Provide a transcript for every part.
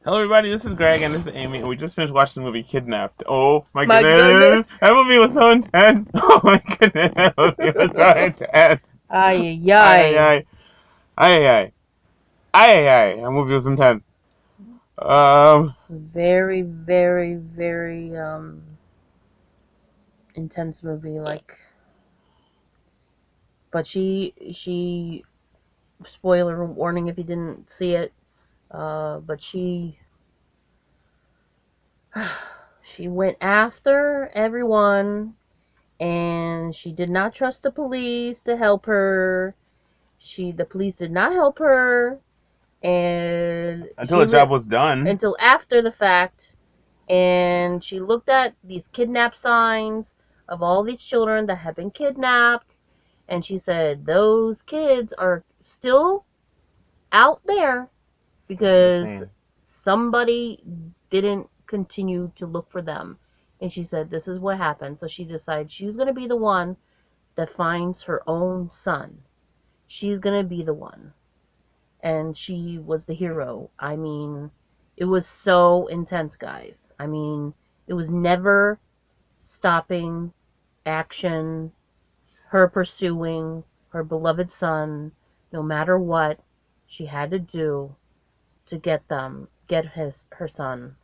Hello, everybody. This is Greg, and this is Amy, and we just finished watching the movie Kidnapped. Oh my My goodness, goodness. that movie was so intense. Oh my goodness, that movie was so intense. Ay, Ay ay ay. ay, ay ay ay ay ay. That movie was intense. Very, very, very intense movie. But she spoiler warning if you didn't see it. But she went after everyone, and she did not trust the police to help her. The police did not help her, and until the job was done. until after the fact. And she looked at these kidnap signs of all these children that have been kidnapped, and she said those kids are still out there because somebody didn't continue to look for them. And she said this is what happened. So she decided she's going to be the one that finds her own son. She's going to be the one. And she was the hero. I mean, it was so intense, guys. I mean, it was never stopping action, her pursuing her beloved son, no matter what she had to do to get her son.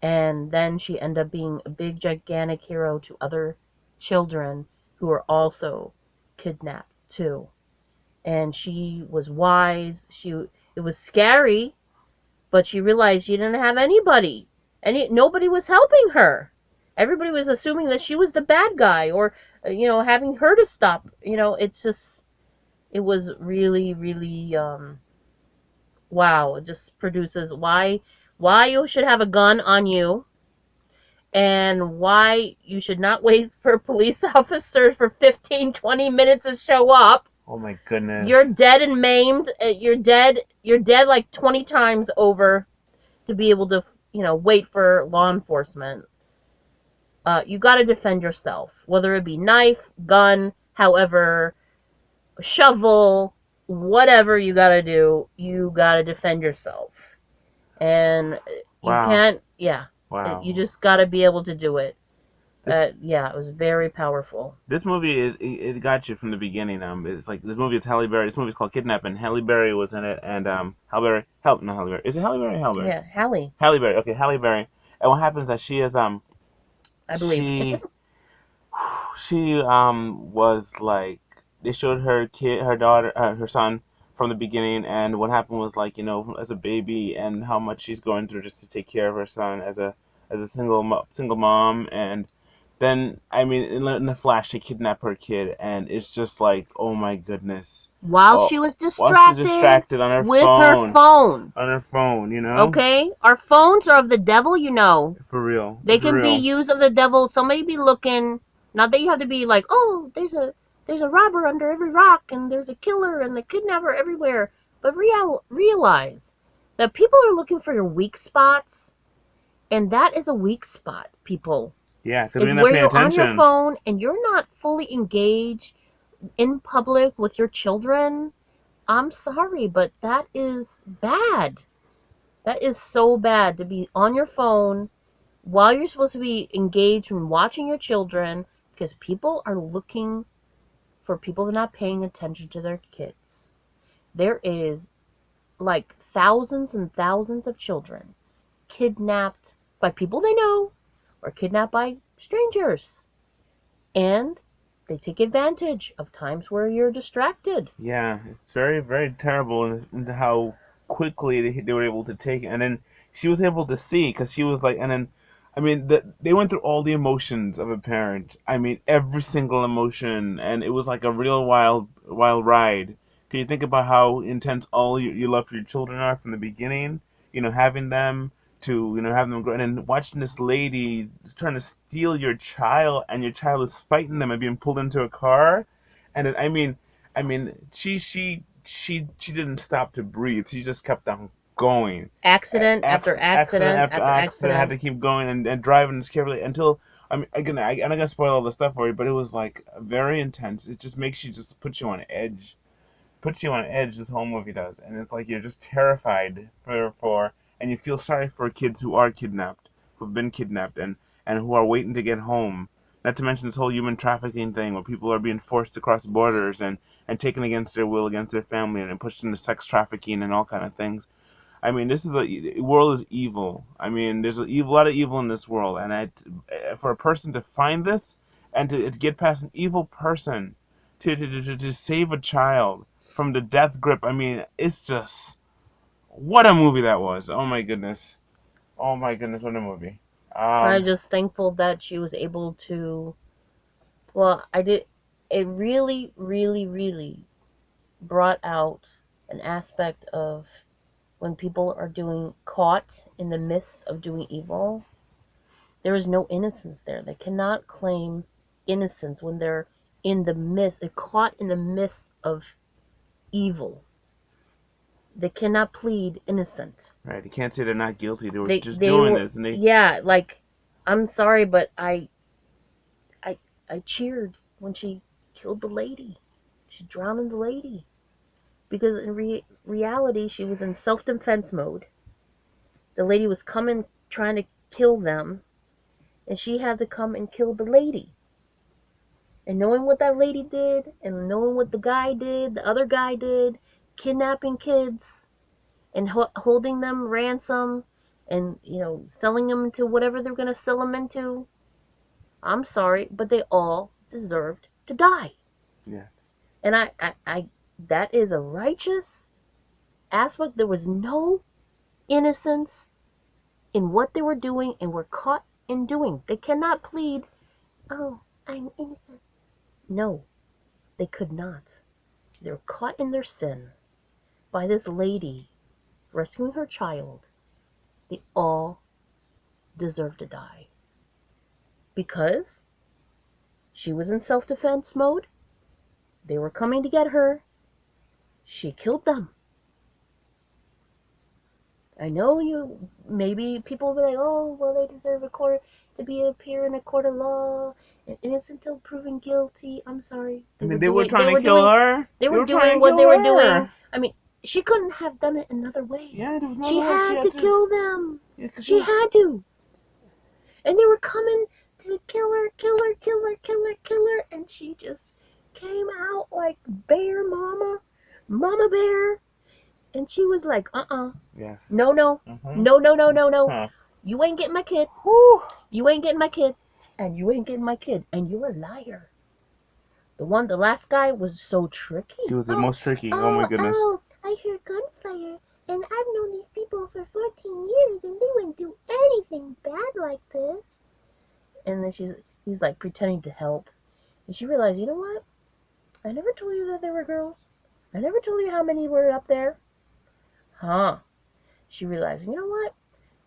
And then she ended up being a big, gigantic hero to other children who were also kidnapped too. And she was wise. It was scary, but she realized she didn't have anybody. Nobody was helping her. Everybody was assuming that she was the bad guy, or having her to stop. It was really, really wow. It just produces why you should have a gun on you, and why you should not wait for police officers for 15, 20 minutes to show up. Oh my goodness. You're dead and maimed. You're dead like 20 times over to be able to, wait for law enforcement. You got to defend yourself, whether it be knife, gun, however, shovel, whatever you got to do, you got to defend yourself. And you can't, Wow. You just got to be able to do it. It was very powerful. This movie it got you from the beginning. It's like this movie. It's Halle Berry. This movie's called Kidnap, and Halle Berry was in it. And Halle Berry, not Halle Berry. Is it Halle Berry? Or Halle Berry? Yeah, Halle. Halle Berry. Okay, Halle Berry. And what happens is that she is I believe. she was like, they showed her her son from the beginning, and what happened was, like, as a baby, and how much she's going through just to take care of her son as a single mom. And then, I mean, in the flash, they kidnap her kid, and it's just like, oh my goodness. While she was distracted on her with phone. her phone. On her phone, Okay? Our phones are of the devil, For real. They can be used of the devil. Somebody be looking. Not that you have to be like, oh, there's a robber under every rock, and there's a killer and a kidnapper everywhere. But realize that people are looking for your weak spots, and that is a weak spot, people. Yeah, because we're not paying attention. On your phone and you're not fully engaged in public with your children. I'm sorry, but that is bad. That is so bad to be on your phone while you're supposed to be engaged in watching your children, because people are looking for people that are not paying attention to their kids. There is like thousands and thousands of children kidnapped by people they know or kidnapped by strangers. And they take advantage of times where you're distracted. Yeah, it's very, very terrible into how quickly they were able to take it. And then she was able to see, because she was like, and then, I mean, they went through all the emotions of a parent. I mean, every single emotion, and it was like a real wild ride. Can you think about how intense all your love for your children are from the beginning? Having them to, having them grow, and then watching this lady trying to steal your child, and your child is fighting them and being pulled into a car. And then, I mean, she didn't stop to breathe. She just kept on going. Accident after accident after accident. Had to keep going and driving carefully until, I mean, again, I'm not gonna spoil all the stuff for you, but it was like very intense. It just makes you, just puts you on edge. Puts you on edge. This whole movie does, and it's like you're just terrified for and you feel sorry for kids who are kidnapped, who've been kidnapped, and who are waiting to get home. Not to mention this whole human trafficking thing where people are being forced to cross borders and taken against their will, against their family, and pushed into sex trafficking and all kind of things. I mean, this is the world is evil. I mean, there's lot of evil in this world, and for a person to find this and to get past an evil person to save a child from the death grip. I mean, it's just what a movie that was. Oh my goodness. Oh my goodness, what a movie. I'm just thankful that she was able to. Well, I did. It really, really, really brought out an aspect of when people are caught in the midst of doing evil. There is no innocence there. They cannot claim innocence when they're they're caught in the midst of evil. They cannot plead innocent. Right, you can't say they're not guilty. They were just They doing were, this, and they. yeah, like, I'm sorry, but I, I cheered when she killed the lady. She drowned the lady. Because in reality, she was in self-defense mode. The lady was coming, trying to kill them, and she had to come and kill the lady. And knowing what that lady did, and knowing what the guy did, the other guy did, kidnapping kids, and holding them ransom, and, selling them into whatever they're going to sell them into, I'm sorry, but they all deserved to die. Yes. And I that is a righteous aspect. There was no innocence in what they were doing and were caught in doing. They cannot plead, oh, I'm innocent. No, they could not. They were caught in their sin by this lady rescuing her child. They all deserve to die. Because she was in self-defense mode. They were coming to get her. She killed them. I know maybe people will be like, oh, well, they deserve appear in a court of law, and innocent until proven guilty. I'm sorry. They were trying to kill her. They were doing what they were doing. I mean, she couldn't have done it another way. Yeah, there was no She way. had to kill them. Yeah, she had to. And they were coming to kill her, and she just came out like bear mama bear. And she was like, Yes. No. Mm-hmm. No. Huh. You ain't getting my kid. Whew. You ain't getting my kid. And you ain't getting my kid. And you're a liar. The last guy was so tricky. He was the most tricky. Oh my goodness. Oh, I hear gunfire. And I've known these people for 14 years. And they wouldn't do anything bad like this. And then he's like pretending to help. And she realized, you know what? I never told you that there were girls. I never told you how many were up there. Huh. She realized, you know what?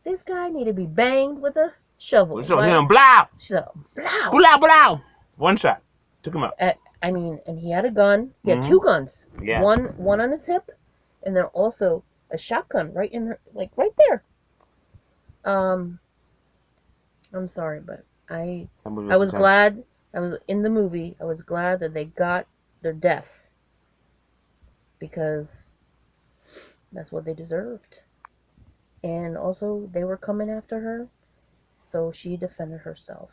This guy need to be banged with a shovel. So him, blow! So, blow! Blow, blow! One shot. Took him out. And he had a gun. He had two guns. Yeah. One on his hip, and then also a shotgun right in her, like right there. I'm sorry, but I was glad. I was in the movie. I was glad that they got their death. Because that's what they deserved. And also, they were coming after her, so she defended herself.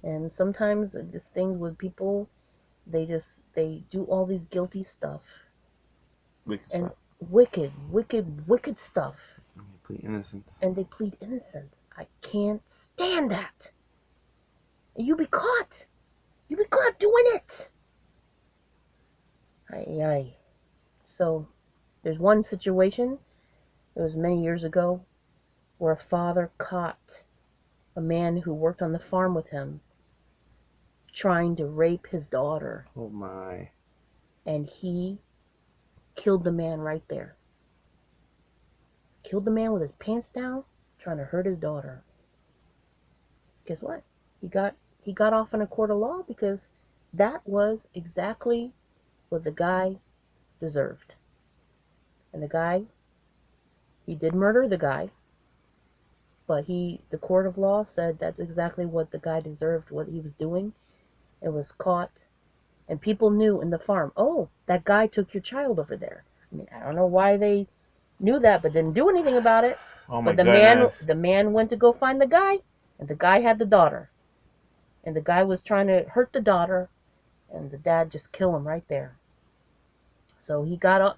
And sometimes this thing with people, they do all these guilty stuff. Wicked stuff. And they plead innocence. And they plead innocence. I can't stand that. And you be caught. You be caught doing it. Aye. So, there's one situation, it was many years ago, where a father caught a man who worked on the farm with him trying to rape his daughter. Oh my. And he killed the man right there. Killed the man with his pants down, trying to hurt his daughter. Guess what? He got off in a court of law because that was exactly what the guy deserved. And the guy, he did murder the guy, but the court of law said that's exactly what the guy deserved, what he was doing. It was caught, and people knew in the farm, oh, that guy took your child over there. I mean, I don't know why they knew that, but didn't do anything about it. Oh my But goodness. the man went to go find the guy, and the guy had the daughter, and the guy was trying to hurt the daughter, and the dad just killed him right there. So he got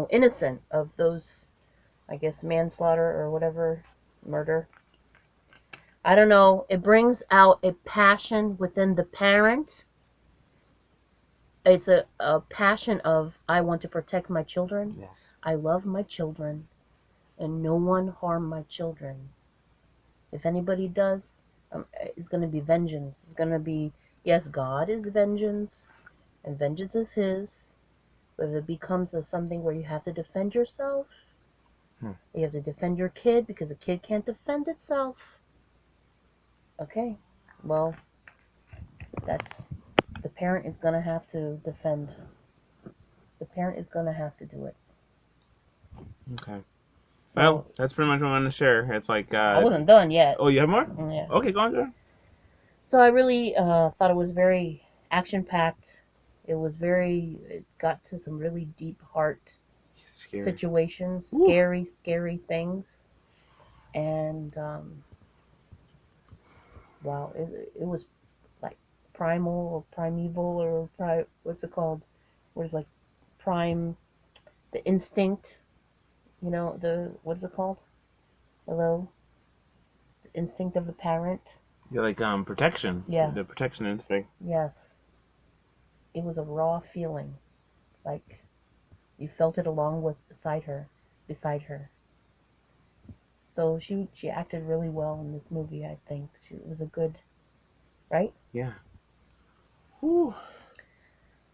innocent of those, I guess, manslaughter or whatever, murder. I don't know. It brings out a passion within the parent. It's a passion of, I want to protect my children. Yes. I love my children, and no one harm my children. If anybody does, it's going to be vengeance. It's going to be, yes, God is vengeance, and vengeance is His. But if it becomes something where you have to defend yourself, you have to defend your kid because the kid can't defend itself. Okay, well, that's the parent is going to have to defend. The parent is going to have to do it. Okay. So, Well, that's pretty much what I want to share. It's like I wasn't done yet. Oh, you have more? Yeah. Okay, go on, girl. So I really thought it was very action-packed. It got to some really deep heart situations, scary things. And, wow, it was like primal or primeval or what's it called? What is like prime, the instinct, what is it called? Hello? The instinct of the parent. Yeah, like protection. Yeah. The protection instinct. Yes. It was a raw feeling. Like you felt it along with beside her. So she acted really well in this movie, I think. It was a good, right? Yeah. Whew.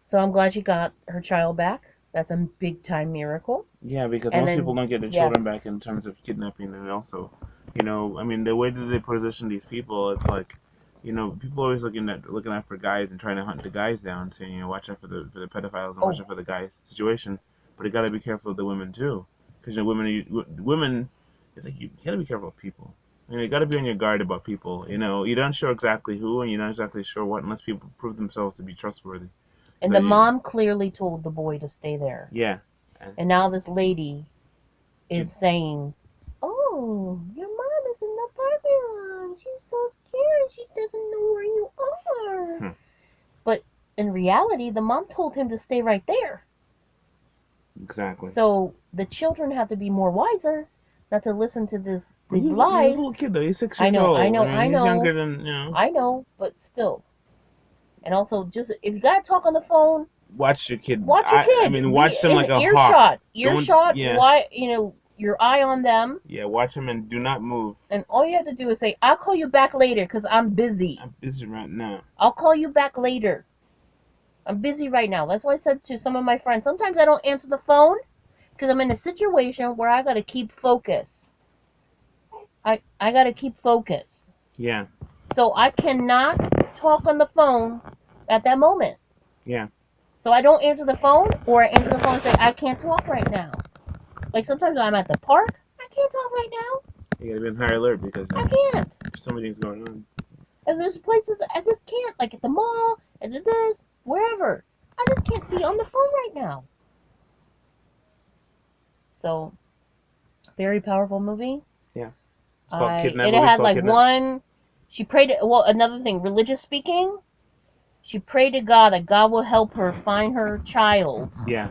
So I'm glad she got her child back. That's a big time miracle. Yeah, because most people don't get their children back in terms of kidnapping, and also, I mean, the way that they position these people, it's like, people always looking out for guys and trying to hunt the guys down, saying, watch out for the pedophiles and watch out for the guys' situation. But you gotta be careful of the women too, because women, it's like you gotta be careful of people. You gotta be on your guard about people. You're not sure exactly who, and you're not exactly sure what, unless people prove themselves to be trustworthy. And the mom clearly told the boy to stay there. Yeah. And now this lady is saying, "Oh, your mom is in the parking lot. She's so scared. She doesn't know where you are." But in reality, the mom told him to stay right there. Exactly. So the children have to be more wiser, not to listen to these lies. He's a little kid though. He's 6 years old. I know. He's younger than I know, but still. And also, just if you gotta talk on the phone, watch your kid. Watch your kid. I mean, watch them like a earshot. hawk. Earshot. Yeah. Why? Your eye on them. Yeah, watch them and do not move. And all you have to do is say, "I'll call you back later because I'm busy." I'm busy right now. I'll call you back later. I'm busy right now. That's why I said to some of my friends, sometimes I don't answer the phone because I'm in a situation where I gotta keep focus. I gotta keep focus. Yeah. So I cannot talk on the phone at that moment. Yeah. So I don't answer the phone, or I answer the phone and say, "I can't talk right now." Like sometimes I'm at the park, I can't talk right now. You gotta be on high alert because I can't. There's so many things going on. And there's places I just can't, like at the mall, and at this, wherever. I just can't be on the phone right now. So, very powerful movie. Yeah. It's called Kidnap. It had like one. She prayed. Well, another thing, religious speaking. She prayed to God that God will help her find her child. Yeah.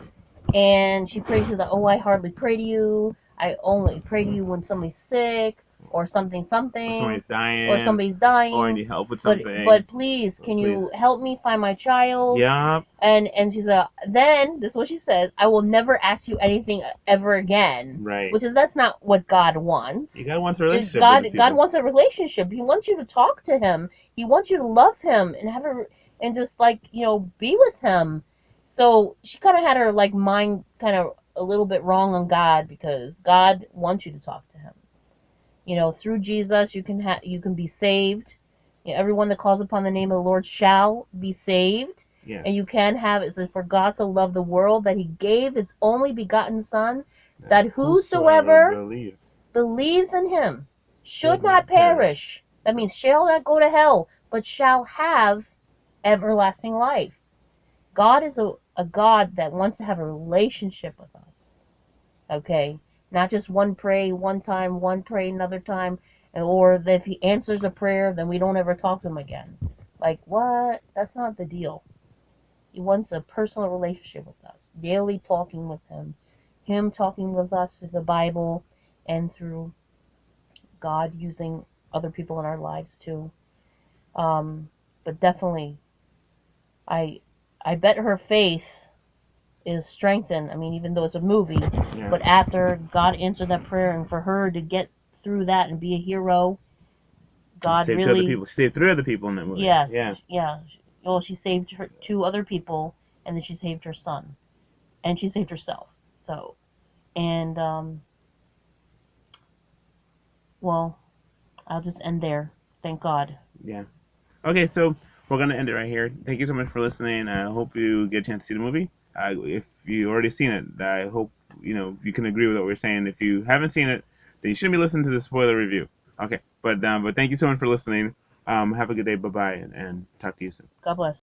And she prays to the, "Oh, I hardly pray to you. I only pray to you when somebody's sick or something. Or somebody's dying. Or I need help with something. But please, can you help me find my child?" Yeah. And she's then, this is what she says, "I will never ask you anything ever again." Right. That's not what God wants. God wants a relationship. God wants a relationship. He wants you to talk to him. He wants you to love him and just be with him. So she kind of had her mind kind of a little bit wrong on God, because God wants you to talk to him. Through Jesus you can be saved. Everyone that calls upon the name of the Lord shall be saved. Yes. And you can have, it says, "For God so loved the world that he gave his only begotten Son, that whosoever believes in him should not perish." That means shall not go to hell, but shall have everlasting life. God is a God that wants to have a relationship with us. Okay? Not just one pray one time, one pray another time, or if he answers a prayer, then we don't ever talk to him again. Like, what? That's not the deal. He wants a personal relationship with us, daily talking with him talking with us through the Bible and through God using other people in our lives too. But definitely, I I bet her faith is strengthened. I mean, even though it's a movie, Yeah. but after God answered that prayer, and for her to get through that and be a hero, God Saved really, other people. She saved 3 other people in that movie. yes, Yeah. yeah. Well, she saved her 2 other people, and then she saved her son, and she saved herself. So, and well, I'll just end there. Thank God. Yeah. Okay, so we're gonna end it right here. Thank you so much for listening. I hope you get a chance to see the movie. If you already seen it, I hope you can agree with what we're saying. If you haven't seen it, then you shouldn't be listening to the spoiler review. Okay, but thank you so much for listening. Have a good day. Bye bye, and talk to you soon. God bless.